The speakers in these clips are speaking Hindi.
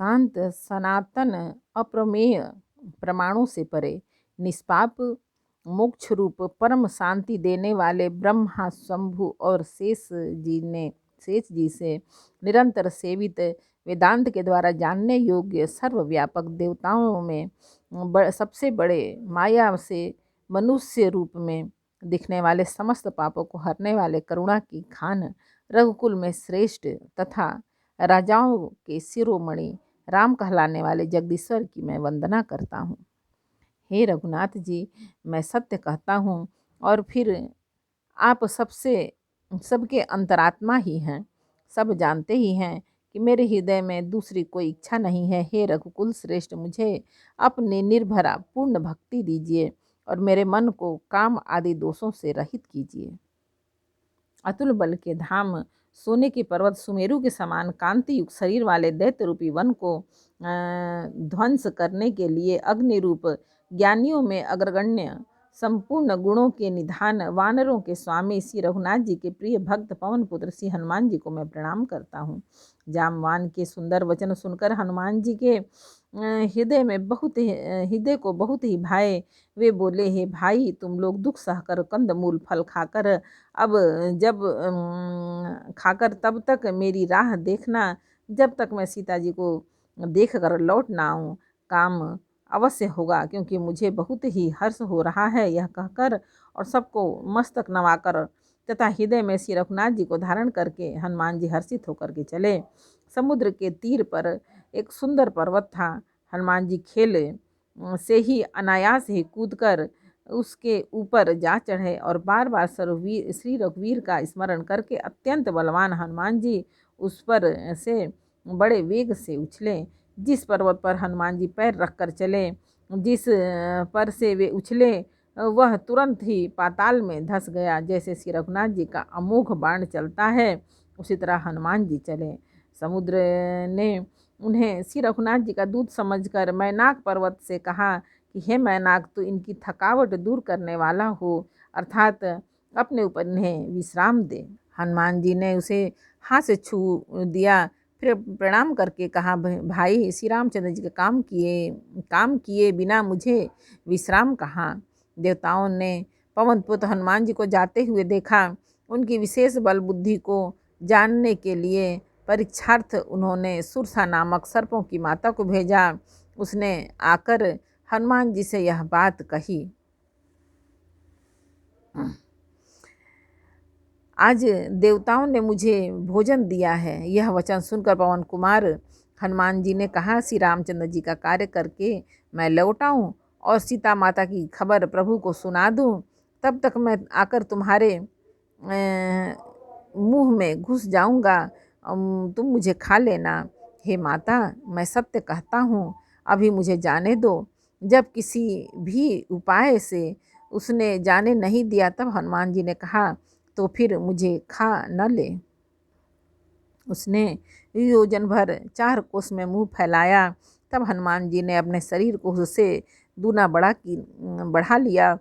शांत, सनातन, अप्रमेय, प्रमाणों से परे, निष्पाप, मोक्ष रूप परम शांति देने वाले ब्रह्मा शंभु और शेष जी से निरंतर सेवित, वेदांत के द्वारा जानने योग्य सर्वव्यापक देवताओं में सबसे बड़े, माया से मनुष्य रूप में दिखने वाले, समस्त पापों को हरने वाले, करुणा की खान, रघुकुल में श्रेष्ठ तथा राजाओं के शिरोमणि राम कहलाने वाले जगदीश्वर की मैं वंदना करता हूँ। हे रघुनाथ जी, मैं सत्य कहता हूँ और फिर आप सबके अंतरात्मा ही हैं। सब जानते ही हैं कि मेरे हृदय में दूसरी कोई इच्छा नहीं है। हे रघुकुल श्रेष्ठ, मुझे अपनी निर्भरा पूर्ण भक्ति दीजिए और मेरे मन को काम आदि दोषों से रहित कीजिए। अतुल बल के धाम, सोने के पर्वत सुमेरु के समान कांति युक्त शरीर वाले दैत्य रूपी वन को ध्वंस करने के लिए अग्नि रूप, ज्ञानियों में अग्रगण्य, संपूर्ण गुणों के निधान, वानरों के स्वामी श्री रघुनाथ जी के प्रिय भक्त पवन पुत्र श्री हनुमान जी को मैं प्रणाम करता हूँ। जामवान के सुंदर वचन सुनकर हनुमान जी के हृदय को बहुत ही भाए। वे बोले, हे भाई, तुम लोग दुख सहकर कंद मूल फल खाकर अब जब खाकर तब तक मेरी राह देखना, जब तक मैं सीता जी को देख कर लौट ना आऊँ। काम अवश्य होगा, क्योंकि मुझे बहुत ही हर्ष हो रहा है। यह कहकर और सबको मस्तक नवाकर तथा हृदय में श्री रघुनाथ जी को धारण करके हनुमान जी हर्षित होकर के चले। समुद्र के तीर पर एक सुंदर पर्वत था। हनुमान जी खेल से ही अनायास ही कूदकर उसके ऊपर जा चढ़े और बार बार श्री रघुवीर का स्मरण करके अत्यंत बलवान हनुमान जी उस पर से बड़े वेग से उछले। जिस पर्वत पर हनुमान जी पैर रखकर चले, जिस पर से वे उछले, वह तुरंत ही पाताल में धंस गया। जैसे श्री रघुनाथ जी का अमोघ बाण चलता है, उसी तरह हनुमान जी चले। समुद्र ने उन्हें श्री रघुनाथ जी का दूत समझकर मैनाक पर्वत से कहा कि हे मैनाक, तू इनकी थकावट दूर करने वाला हो, अर्थात अपने ऊपर इन्हें विश्राम दे। हनुमान जी ने उसे हाथ से छू दिया, फिर प्रणाम करके कहा, भाई, श्री रामचंद्र जी के काम किए बिना मुझे विश्राम कहाँ। देवताओं ने पवन पुत्र हनुमान जी को जाते हुए देखा। उनकी विशेष बल बुद्धि को जानने के लिए परीक्षार्थ उन्होंने सुरसा नामक सर्पों की माता को भेजा। उसने आकर हनुमान जी से यह बात कही। आज देवताओं ने मुझे भोजन दिया है। यह वचन सुनकर पवन कुमार हनुमान जी ने कहा, श्री रामचंद्र जी का कार्य करके मैं लौट आऊं और सीता माता की खबर प्रभु को सुना दूं, तब तक मैं आकर तुम्हारे मुंह में घुस जाऊंगा, तुम मुझे खा लेना। हे माता, मैं सत्य कहता हूँ, अभी मुझे जाने दो। जब किसी भी उपाय से उसने जाने नहीं दिया, तब हनुमान जी ने कहा, तो फिर मुझे खा न ले। उसने योजन भर 4 कोस में मुंह फैलाया। तब हनुमान जी ने अपने शरीर को उससे दूना बढ़ा लिया।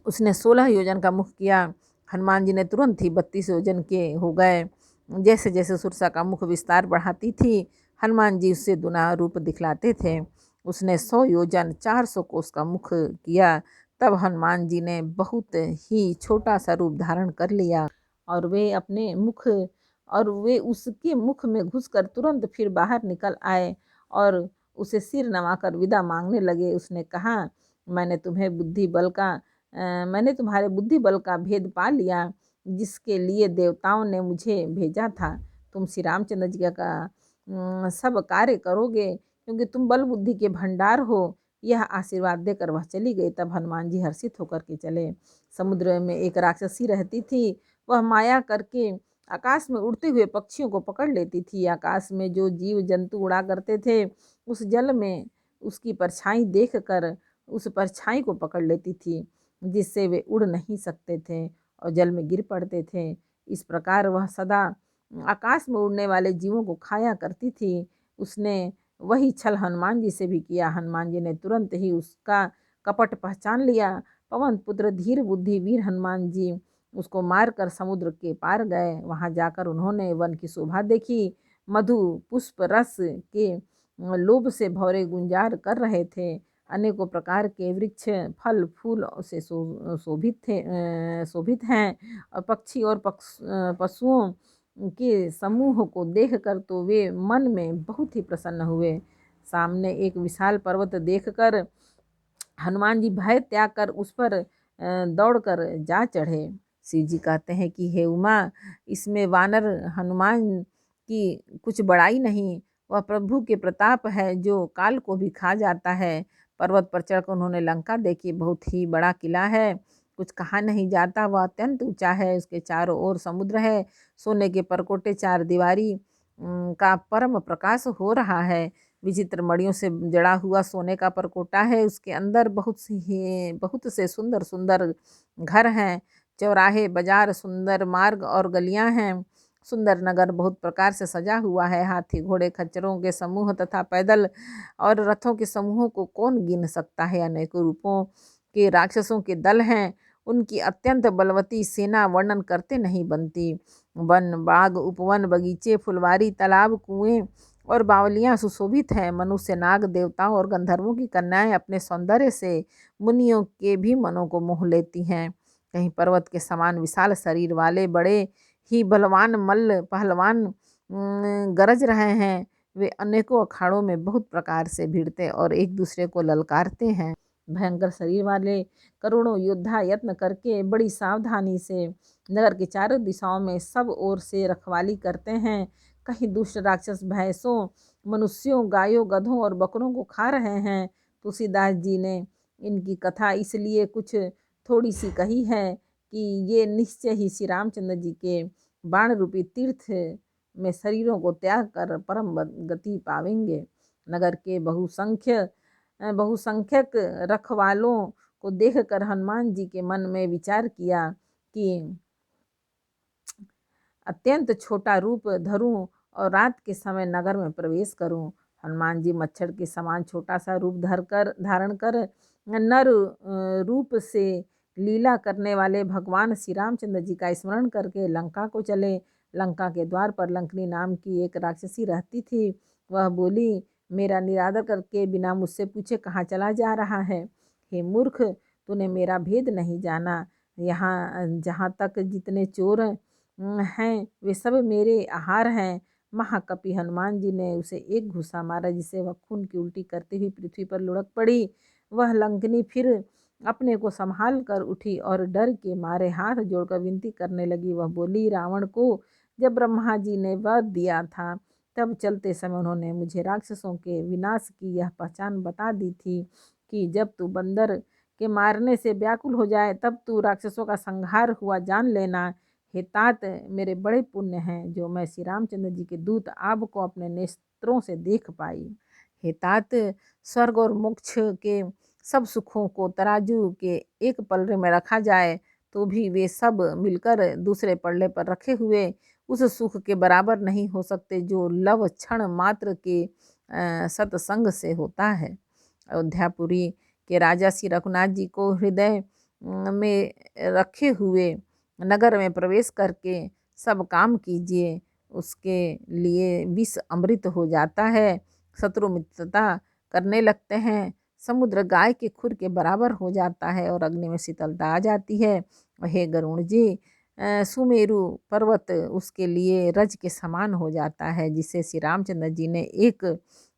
उसने 16 योजन का मुख किया। हनुमान जी ने तुरंत ही 32 योजन के हो गए। जैसे जैसे सुरसा का मुख विस्तार बढ़ाती थी, हनुमान जी उससे दूना रूप दिखलाते थे। उसने 100 योजन 400 कोस का मुख किया। तब हनुमान जी ने बहुत ही छोटा सा रूप धारण कर लिया और वे उसके मुख में घुसकर तुरंत फिर बाहर निकल आए और उसे सिर नवाकर विदा मांगने लगे। उसने कहा, मैंने तुम्हारे बुद्धि बल का भेद पा लिया, जिसके लिए देवताओं ने मुझे भेजा था। तुम श्री रामचंद्र जी का सब कार्य करोगे, क्योंकि तुम बल बुद्धि के भंडार हो। यह आशीर्वाद देकर वह चली गई। तब हनुमान जी हर्षित होकर के चले। समुद्र में एक राक्षसी रहती थी। वह माया करके आकाश में उड़ते हुए पक्षियों को पकड़ लेती थी। आकाश में जो जीव जंतु उड़ा करते थे, उस जल में उसकी परछाई देख कर उस परछाई को पकड़ लेती थी, जिससे वे उड़ नहीं सकते थे और जल में गिर पड़ते थे। इस प्रकार वह सदा आकाश में उड़ने वाले जीवों को खाया करती थी। उसने वही छल हनुमान जी से भी किया। हनुमान जी ने तुरंत ही उसका कपट पहचान लिया। पवन पुत्र धीर बुद्धि वीर हनुमान जी उसको मारकर समुद्र के पार गए। वहां जाकर उन्होंने वन की शोभा देखी। मधु पुष्प रस के लोभ से भौरे गुंजार कर रहे थे। अनेकों प्रकार के वृक्ष फल फूल से शोभित हैं और पक्षी और पशुओं के समूह को देखकर तो वे मन में बहुत ही प्रसन्न हुए। सामने एक विशाल पर्वत देखकर हनुमान जी भय त्याग कर उस पर दौड़कर जा चढ़े। शिव जी कहते हैं कि हे उमा, इसमें वानर हनुमान की कुछ बड़ाई नहीं, वह प्रभु के प्रताप है जो काल को भी खा जाता है। पर्वत पर चढ़कर उन्होंने लंका देखी, बहुत ही बड़ा किला है, कुछ कहा नहीं जाता, वह अत्यंत ऊंचा है, उसके चारों ओर समुद्र है, सोने के परकोटे चार दीवारी का परम प्रकाश हो रहा है। विचित्र मणियों से जड़ा हुआ सोने का परकोटा है, उसके अंदर बहुत से सुंदर सुंदर घर हैं, चौराहे बाजार सुंदर मार्ग और गलियां हैं। सुंदर नगर बहुत प्रकार से सजा हुआ है, हाथी घोड़े खच्चरों के समूह तथा पैदल और रथों के समूहों को कौन गिन सकता है। अनेकों रूपों के राक्षसों के दल हैं, उनकी अत्यंत बलवती सेना वर्णन करते नहीं बनती। वन बाग उपवन बगीचे फुलवारी तालाब कुएं और बावलियां सुशोभित हैं। मनुष्य नाग देवताओं और गंधर्वों की कन्याएं अपने सौंदर्य से मुनियों के भी मनों को मोह लेती हैं। कहीं पर्वत के समान विशाल शरीर वाले बड़े ही बलवान मल्ल पहलवान गरज रहे हैं। वे अनेकों अखाड़ों में बहुत प्रकार से भिड़ते और एक दूसरे को ललकारते हैं। भयंकर शरीर वाले करोड़ों योद्धा यत्न करके बड़ी सावधानी से नगर की चारों दिशाओं में सब ओर से रखवाली करते हैं। कहीं दुष्ट राक्षस भैंसों मनुष्यों गायों गधों और बकरों को खा रहे हैं। तुलसीदास जी ने इनकी कथा इसलिए कुछ थोड़ी सी कही है कि ये निश्चय ही श्री रामचंद्र जी के बाण रूपी तीर्थ में शरीरों को त्याग कर परम गति पावेंगे। नगर के बहुसंख्यक रखवालों को देखकर हनुमान जी के मन में विचार किया कि अत्यंत छोटा रूप धरूं और रात के समय नगर में प्रवेश करूं। हनुमान जी मच्छर के समान छोटा सा रूप धारण कर नर रूप से लीला करने वाले भगवान श्री रामचंद्र जी का स्मरण करके लंका को चले। लंका के द्वार पर लंकनी नाम की एक राक्षसी रहती थी। वह बोली, मेरा निरादर करके बिना मुझसे पूछे कहाँ चला जा रहा है। हे मूर्ख, तूने मेरा भेद नहीं जाना। यहाँ जहाँ तक जितने चोर हैं वे सब मेरे आहार हैं। महाकपि हनुमान जी ने उसे एक घूसा मारा जिससे वह खून की उल्टी करती हुई पृथ्वी पर लुढ़क पड़ी। वह लंकनी फिर अपने को संभाल कर उठी और डर के मारे हाथ जोड़कर विनती करने लगी। वह बोली, रावण को जब ब्रह्मा जी ने वध दिया था तब चलते समय उन्होंने मुझे राक्षसों के विनाश की यह पहचान बता दी थी कि जब तू बंदर के मारने से व्याकुल हो जाए तब तू राक्षसों का संहार हुआ जान लेना। हे तात, मेरे बड़े पुण्य हैं जो मैं श्री रामचंद्र जी के दूत आपको अपने नेत्रों से देख पाई। हे तात, स्वर्ग और मोक्ष के सब सुखों को तराजू के एक पलड़े में रखा जाए तो भी वे सब मिलकर दूसरे पलड़े पर रखे हुए उस सुख के बराबर नहीं हो सकते जो लव क्षण मात्र के सत्संग से होता है। अयोध्यापुरी के राजा श्री रघुनाथ जी को हृदय में रखे हुए नगर में प्रवेश करके सब काम कीजिए, उसके लिए विष अमृत हो जाता है। शत्रु मित्रता करने लगते हैं, समुद्र गाय के खुर के बराबर हो जाता है और अग्नि में शीतलता आ जाती है। हे गरुण जी, सुमेरु पर्वत उसके लिए रज के समान हो जाता है। जिसे श्री रामचंद्र जी ने एक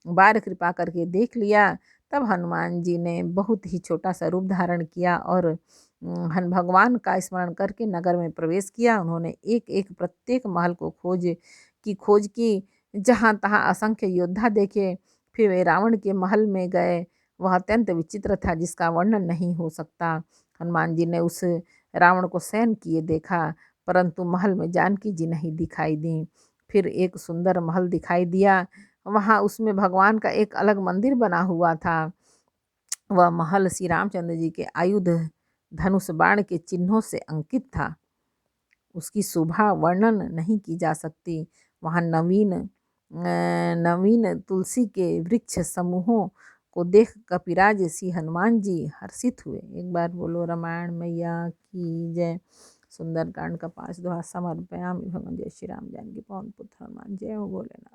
बार कृपा करके देख लिया तब हनुमान जी ने बहुत ही छोटा सा रूप धारण किया और भगवान का स्मरण करके नगर में प्रवेश किया। उन्होंने एक एक प्रत्येक महल को खोज की, जहाँ तहाँ असंख्य योद्धा देखे। फिर वे रावण के महल में गए। वह अत्यंत विचित्र था जिसका वर्णन नहीं हो सकता। हनुमान जी ने उस रावण को शयन किए देखा, परंतु महल में जानकी जी नहीं दिखाई दी। फिर एक सुंदर महल दिखाई दिया, वहाँ उसमें भगवान का एक अलग मंदिर बना हुआ था। वह महल श्री रामचंद्र जी के आयुध धनुष बाण के चिन्हों से अंकित था। उसकी शोभा वर्णन नहीं की जा सकती। वहाँ नवीन तुलसी के वृक्ष समूहों को देख कपिराज श्री हनुमान जी हर्षित हुए। एक बार बोलो रामायण मैया की जय। सुंदरकांड का 5 दोहा समर्पयामि भगवान। जय श्री राम जानकी पवन पुत्र हनुमान। जय हो भोलेनाथ।